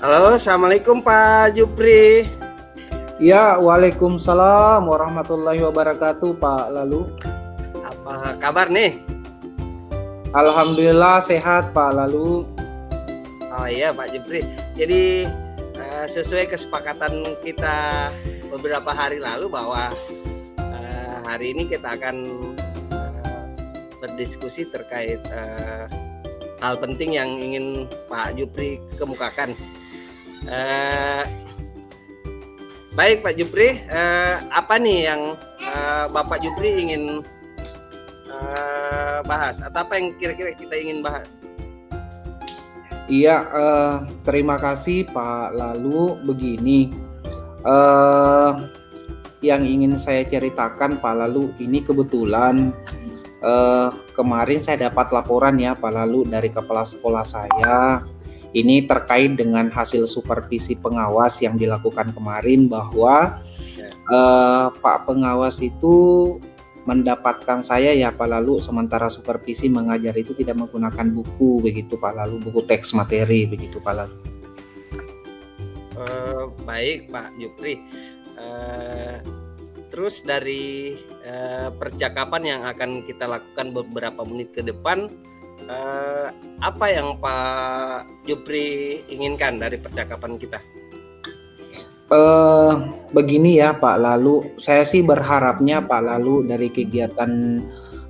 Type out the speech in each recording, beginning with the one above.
Halo, Assalamualaikum Pak Jupri. Ya, Waalaikumsalam warahmatullahi wabarakatuh, Pak Lalu. Apa kabar nih? Alhamdulillah sehat, Pak Lalu. Oh iya Pak Jupri. Jadi sesuai kesepakatan kita beberapa hari lalu bahwa hari ini kita akan berdiskusi terkait hal penting yang ingin Pak Jupri kemukakan. Baik Pak Jupri, apa nih yang Bapak Jupri ingin bahas atau apa yang kira-kira kita ingin bahas? Iya, terima kasih Pak Lalu. Begini, yang ingin saya ceritakan Pak Lalu, ini kebetulan kemarin saya dapat laporan ya Pak Lalu dari kepala sekolah saya. Ini terkait dengan hasil supervisi pengawas yang dilakukan kemarin bahwa Pak pengawas itu mendapatkan saya ya Pak Lalu, sementara supervisi mengajar itu tidak menggunakan buku begitu Pak Lalu, buku teks materi begitu Pak Lalu. Baik Pak Jupri, terus dari percakapan yang akan kita lakukan beberapa menit ke depan, apa yang Pak Jupri inginkan dari percakapan kita? Begini ya Pak Lalu, saya sih berharapnya Pak Lalu dari kegiatan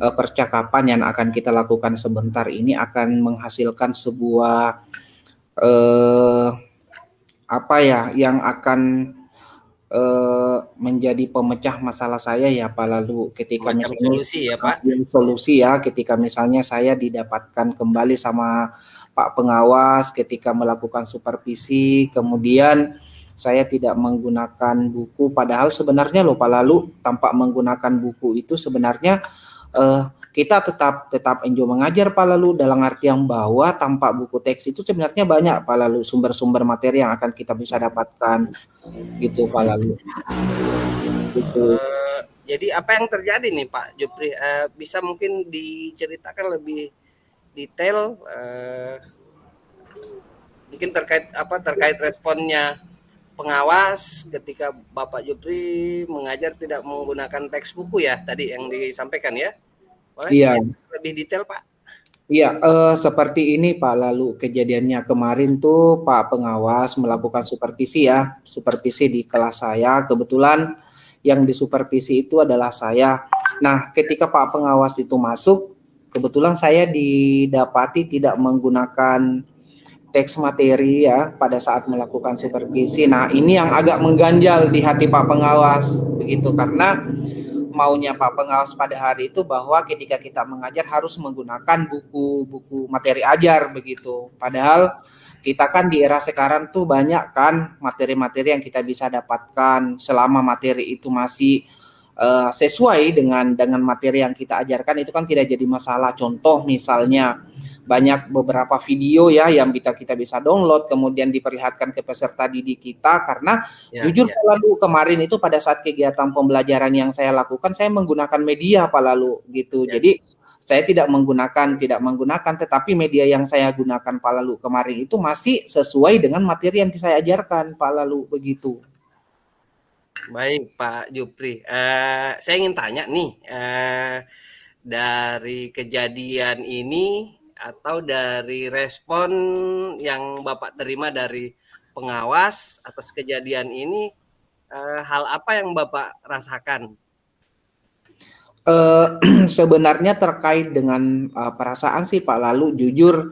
percakapan yang akan kita lakukan sebentar ini akan menghasilkan sebuah apa ya yang akan menjadi pemecah masalah saya ya Pak Lalu, ketika Macam misalnya solusi ya Pak? solusi ya, ketika misalnya saya didapatkan kembali sama Pak pengawas ketika melakukan supervisi, kemudian saya tidak menggunakan buku, padahal sebenarnya loh Pak Lalu, tanpa menggunakan buku itu sebenarnya kita tetap enjoy mengajar Pak Lalu, dalam artian bahwa tanpa buku teks itu sebenarnya banyak Pak Lalu sumber-sumber materi yang akan kita bisa dapatkan gitu Pak Lalu. Gitu. Jadi apa yang terjadi nih Pak Jupri? Bisa mungkin diceritakan lebih detail, mungkin terkait responnya pengawas ketika Bapak Jupri mengajar tidak menggunakan teks buku ya, tadi yang disampaikan ya. Boleh Iya. lebih detail Pak? Iya, seperti ini Pak Lalu, kejadiannya kemarin tuh Pak pengawas melakukan supervisi ya, supervisi di kelas saya, kebetulan yang disupervisi itu adalah saya. Nah, ketika Pak pengawas itu masuk, kebetulan saya didapati tidak menggunakan teks materi ya pada saat melakukan supervisi. Nah, ini yang agak mengganjal di hati Pak pengawas begitu, karena maunya Pak pengawas pada hari itu bahwa ketika kita mengajar harus menggunakan buku-buku materi ajar begitu. Padahal kita kan di era sekarang tuh banyak kan materi-materi yang kita bisa dapatkan selama materi itu masih sesuai dengan materi yang kita ajarkan, itu kan tidak jadi masalah. Contoh misalnya banyak beberapa video ya yang kita bisa download kemudian diperlihatkan ke peserta didik kita, karena jujur Pak Lalu kemarin itu pada saat kegiatan pembelajaran yang saya lakukan saya menggunakan media Pak Lalu gitu. Jadi saya tidak menggunakan tetapi media yang saya gunakan Pak Lalu kemarin itu masih sesuai dengan materi yang saya ajarkan Pak Lalu begitu. Baik Pak Jupri, saya ingin tanya nih, dari kejadian ini atau dari respon yang Bapak terima dari pengawas atas kejadian ini, hal apa yang Bapak rasakan? Sebenarnya terkait dengan perasaan sih Pak Lalu, jujur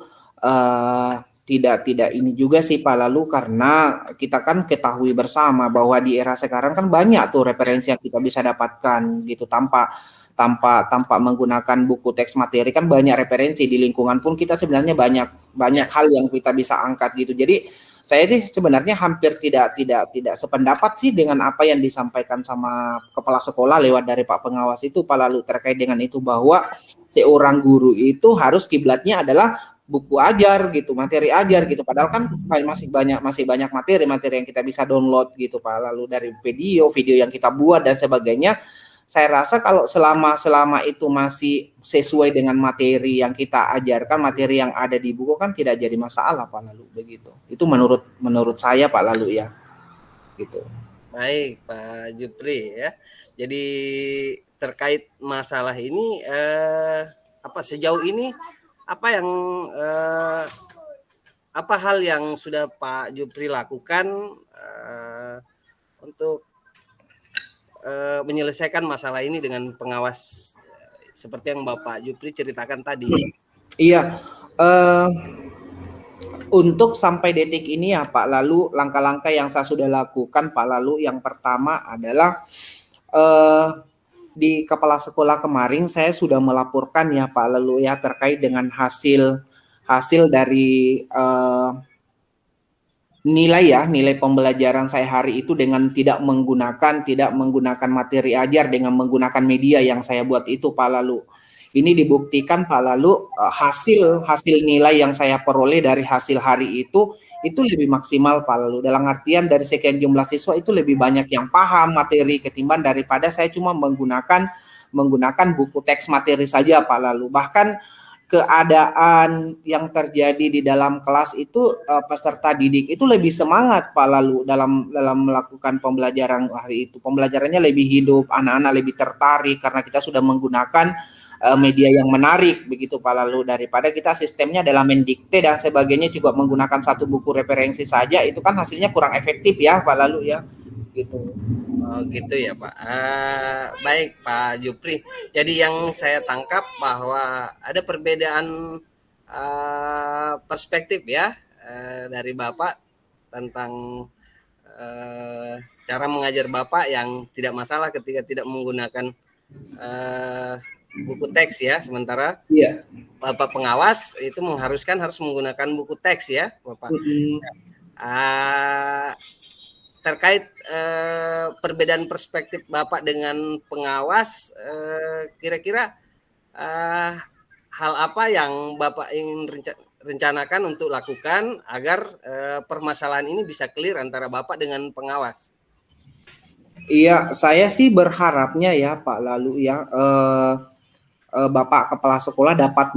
tidak ini juga sih Pak Lalu, karena kita kan ketahui bersama bahwa di era sekarang kan banyak tuh referensi yang kita bisa dapatkan gitu tanpa menggunakan buku teks materi, kan banyak referensi di lingkungan pun kita sebenarnya banyak hal yang kita bisa angkat gitu. Jadi saya sih sebenarnya hampir tidak sependapat sih dengan apa yang disampaikan sama kepala sekolah lewat dari Pak pengawas itu Pak Lalu, terkait dengan itu bahwa seorang guru itu harus kiblatnya adalah buku ajar gitu, materi ajar gitu. Padahal kan masih banyak materi yang kita bisa download gitu Pak Lalu, dari video yang kita buat dan sebagainya. saya rasa kalau selama itu masih sesuai dengan materi yang kita ajarkan, materi yang ada di buku kan tidak jadi masalah Pak Lalu begitu. Itu menurut saya Pak Lalu ya. Gitu. Baik Pak Jupri ya. Jadi terkait masalah ini apa sejauh ini apa yang apa hal yang sudah Pak Jupri lakukan untuk menyelesaikan masalah ini dengan pengawas seperti yang Bapak Jupri ceritakan tadi? Iya, untuk sampai detik ini ya Pak, lalu langkah-langkah yang saya sudah lakukan Pak, lalu yang pertama adalah di kepala sekolah kemarin saya sudah melaporkan ya Pak, lalu ya terkait dengan hasil dari nilai pembelajaran saya hari itu dengan tidak menggunakan materi ajar, dengan menggunakan media yang saya buat itu Pak. Lalu ini dibuktikan Pak, lalu hasil nilai yang saya peroleh dari hasil hari itu lebih maksimal Pak. Lalu dalam artian dari sekian jumlah siswa itu lebih banyak yang paham materi ketimbang daripada saya cuma menggunakan buku teks materi saja Pak. Lalu bahkan keadaan yang terjadi di dalam kelas itu peserta didik itu lebih semangat Pak, lalu dalam melakukan pembelajaran hari itu. Pembelajarannya lebih hidup, anak-anak lebih tertarik karena kita sudah menggunakan media yang menarik begitu Pak, lalu daripada kita sistemnya dalam mendikte dan sebagainya juga menggunakan satu buku referensi saja, itu kan hasilnya kurang efektif ya Pak, lalu ya gitu. Oh gitu ya Pak. Baik Pak Jupri. Jadi yang saya tangkap bahwa ada perbedaan perspektif ya dari Bapak tentang cara mengajar Bapak yang tidak masalah ketika tidak menggunakan buku teks ya. Sementara Iya. Bapak pengawas itu mengharuskan harus menggunakan buku teks ya Bapak. Terkait perbedaan perspektif Bapak dengan pengawas, kira-kira hal apa yang Bapak ingin rencanakan untuk lakukan agar permasalahan ini bisa clear antara Bapak dengan pengawas? Iya, saya sih berharapnya ya Pak, lalu ya Bapak Kepala Sekolah dapat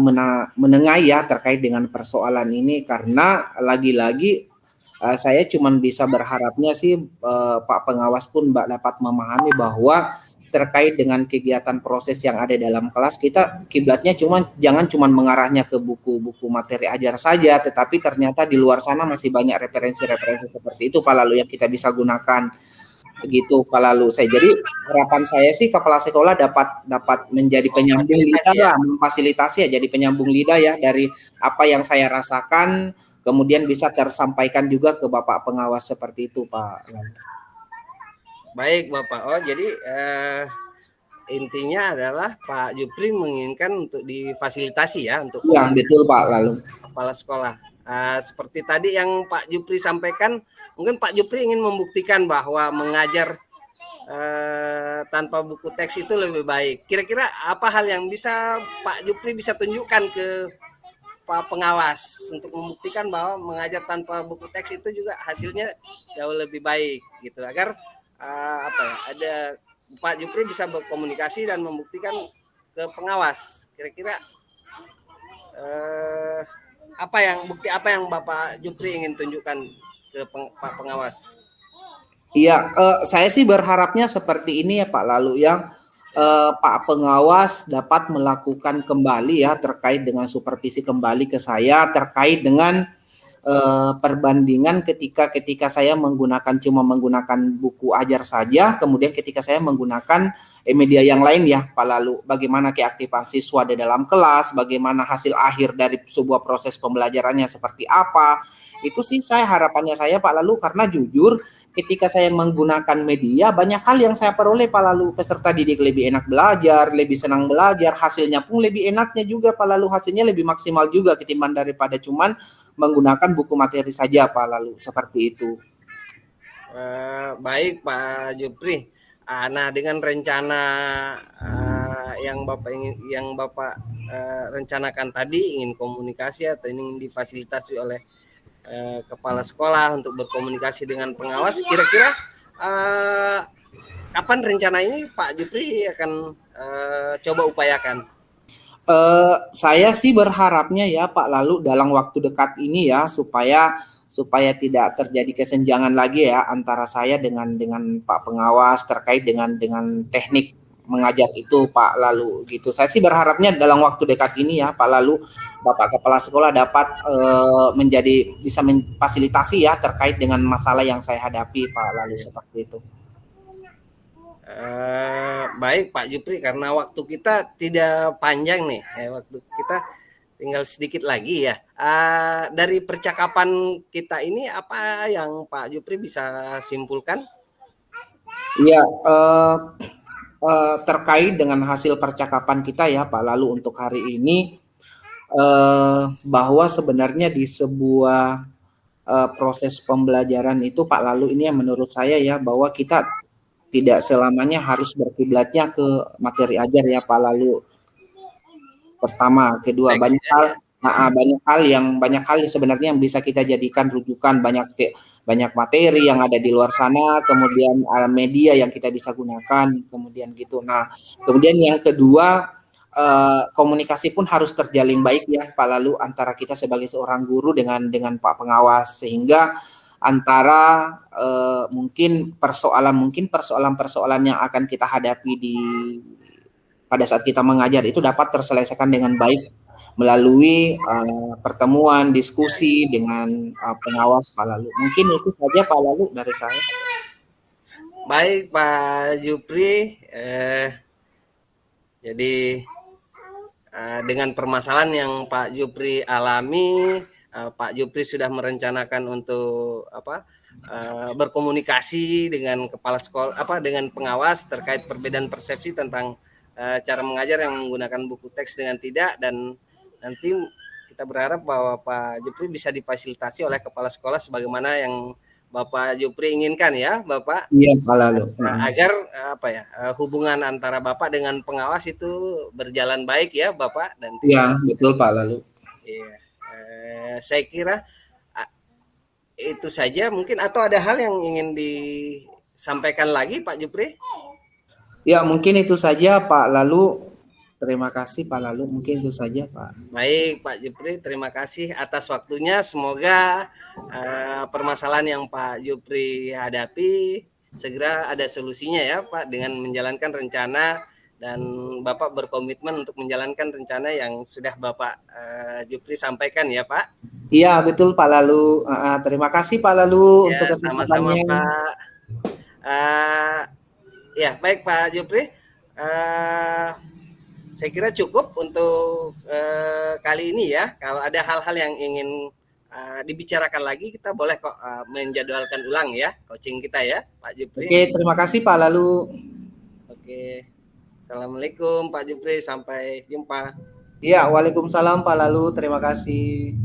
menengahi ya terkait dengan persoalan ini, karena lagi-lagi saya cuma bisa berharapnya sih Pak Pengawas pun dapat memahami bahwa terkait dengan kegiatan proses yang ada dalam kelas, kita kiblatnya jangan cuma mengarahnya ke buku-buku materi ajar saja, tetapi ternyata di luar sana masih banyak referensi-referensi seperti itu Pak, lalu yang kita bisa gunakan begitu Pak, lalu jadi harapan saya sih kepala sekolah dapat menjadi penyambung lidah ya? lah, memfasilitasi ya, jadi penyambung lidah ya dari apa yang saya rasakan, kemudian bisa tersampaikan juga ke Bapak Pengawas seperti itu Pak. Baik Bapak. Oh jadi intinya adalah Pak Jupri menginginkan untuk difasilitasi ya untuk Ya betul Pak, lalu kepala sekolah. Seperti tadi yang Pak Jupri sampaikan, mungkin Pak Jupri ingin membuktikan bahwa mengajar tanpa buku teks itu lebih baik. Kira-kira apa hal yang bisa Pak Jupri bisa tunjukkan ke Pak Pengawas untuk membuktikan bahwa mengajar tanpa buku teks itu juga hasilnya jauh lebih baik gitu, agar apa ya, ada Pak Jupri bisa berkomunikasi dan membuktikan ke pengawas. Kira-kira bukti apa yang Bapak Jupri ingin tunjukkan ke Pak Pengawas? iya, saya sih berharapnya seperti ini ya Pak, lalu yang Pak Pengawas dapat melakukan kembali ya terkait dengan supervisi kembali ke saya terkait dengan perbandingan ketika saya cuma menggunakan buku ajar saja, kemudian ketika saya menggunakan media yang lain ya Pak, lalu bagaimana keaktifan siswa di dalam kelas, bagaimana hasil akhir dari sebuah proses pembelajarannya seperti apa. Itu sih harapannya saya Pak, lalu karena jujur ketika saya menggunakan media, banyak hal yang saya peroleh Pak, lalu peserta didik lebih enak belajar, lebih senang belajar, hasilnya pun lebih enaknya juga Pak, lalu hasilnya lebih maksimal juga ketimbang daripada cuman menggunakan buku materi saja Pak, lalu seperti itu. Baik Pak Jupri. Nah dengan rencana yang Bapak rencanakan tadi, ingin komunikasi atau ingin difasilitasi oleh kepala sekolah untuk berkomunikasi dengan pengawas, kira-kira kapan rencana ini Pak Jupri akan coba upayakan? Saya sih berharapnya ya Pak Lalu dalam waktu dekat ini ya supaya tidak terjadi kesenjangan lagi ya antara saya dengan Pak Pengawas terkait dengan teknik mengajar itu Pak Lalu gitu. Saya sih berharapnya dalam waktu dekat ini ya Pak Lalu Bapak Kepala Sekolah dapat menjadi bisa memfasilitasi ya terkait dengan masalah yang saya hadapi Pak Lalu seperti itu. Baik Pak Jupri, karena waktu kita tidak panjang nih, waktu kita tinggal sedikit lagi ya. Dari percakapan kita ini apa yang Pak Jupri bisa simpulkan? Iya, terkait dengan hasil percakapan kita ya Pak Lalu untuk hari ini bahwa sebenarnya di sebuah proses pembelajaran itu Pak Lalu ini yang menurut saya ya bahwa kita tidak selamanya harus berkiblatnya ke materi ajar ya Pak Lalu. Pertama, kedua Baik saja ya. banyak hal yang sebenarnya yang bisa kita jadikan rujukan banyak materi yang ada di luar sana, kemudian media yang kita bisa gunakan, kemudian gitu. Nah, kemudian yang kedua komunikasi pun harus terjalin baik ya Pak Lalu antara kita sebagai seorang guru dengan Pak Pengawas sehingga antara mungkin persoalan-persoalan yang akan kita hadapi pada saat kita mengajar itu dapat terselesaikan dengan baik melalui pertemuan diskusi dengan pengawas Pak Lalu. Mungkin itu saja Pak Lalu dari saya. Baik Pak Jupri, jadi dengan permasalahan yang Pak Jupri alami, Pak Jupri sudah merencanakan untuk berkomunikasi dengan kepala sekolah, dengan pengawas terkait perbedaan persepsi tentang cara mengajar yang menggunakan buku teks dengan tidak, dan nanti kita berharap bahwa Pak Jupri bisa difasilitasi oleh kepala sekolah sebagaimana yang Bapak Jupri inginkan ya, Bapak. Iya Pak Lalu. Agar hubungan antara Bapak dengan pengawas itu berjalan baik ya Bapak dan Iya betul Pak Lalu. Iya. Saya kira itu saja mungkin, atau ada hal yang ingin disampaikan lagi Pak Jupri? Ya mungkin itu saja Pak Lalu. Terima kasih Pak Lalu. Mungkin itu saja Pak. Baik Pak Jupri, terima kasih atas waktunya. Semoga permasalahan yang Pak Jupri hadapi segera ada solusinya ya Pak, dengan menjalankan rencana, dan Bapak berkomitmen untuk menjalankan rencana yang sudah Bapak Jupri sampaikan ya Pak. Iya betul Pak Lalu. Terima kasih Pak Lalu Ya, untuk sama-sama kesempatannya. Pak. Uh, ya, baik Pak Jupri. Saya kira cukup untuk kali ini ya. Kalau ada hal-hal yang ingin dibicarakan lagi, kita boleh kok menjadwalkan ulang ya coaching kita ya, Pak Jupri. Oke, terima kasih Pak Lalu. Oke. Assalamualaikum Pak Jupri, sampai jumpa. Iya, waalaikumsalam Pak Lalu. Terima kasih.